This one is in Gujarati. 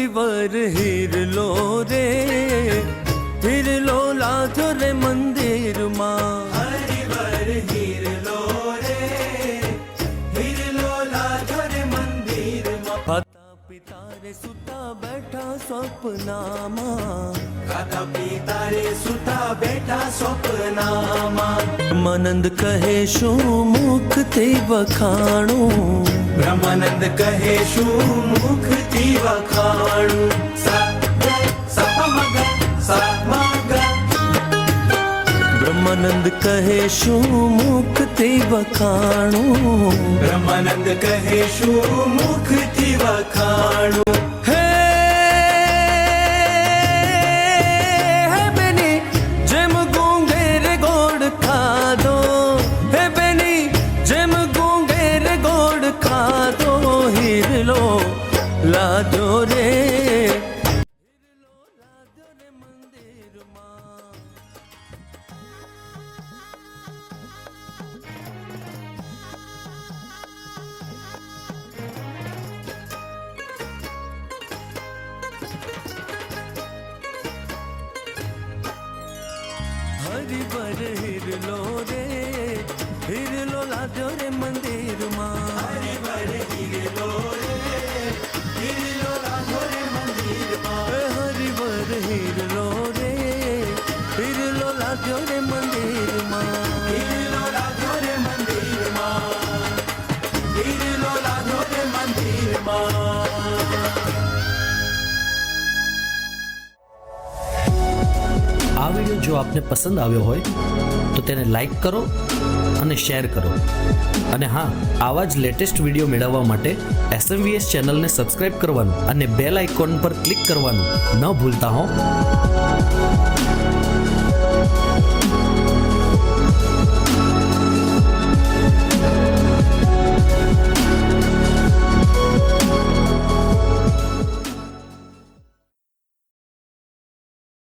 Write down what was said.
હરિવર હીરલો રે હીરલો લાજો રે મંદિરમાં હરિવર હીરલો રે હીરલો લાજો રે મંદિરમાં ખાતા પિતા રે સુતા બેઠા સ્વપ્નામાં ખાતા પિતા રે સુતા બેઠા સ્વપ્નામાં બ્રહ્માનંદ કહે શું મુખથી વખાણું બ્રહ્માનંદ કહે શું મુખથી વખાણું બ્રહ્માનંદ કહે શું મુખથી વખાણું બ્રહ્માનંદ કહે શું મુખથી વખાણું હે બેની જેમ ગુંગેર ગોળ ખાધો હે બેની જેમ ગુંગેર ગોળ ખાધો હીરલો લાજો રે હરિવર હીરલો રે હીરલો લાજો રે મંદિરમાં હરિવર હીરલો રે હીરલો લાજો રે મંદિરમાં હરિવર હીરલો રે હીરલો લાજો રે મંદિરમાં હીરલો લાજો રે મંદિરમાં હીરલો લાજો રે મંદિરમાં। આ વિડીયો જો આપને પસંદ આવ્યો હોય તો તેને લાઈક કરો અને શેર કરો અને હા, આવા જ લેટેસ્ટ વિડીયો મેળવવા માટે SMVS ચેનલને સબસ્ક્રાઇબ કરવાનું અને બેલ આઇકોન પર ક્લિક કરવાનું ન ભૂલતા હો।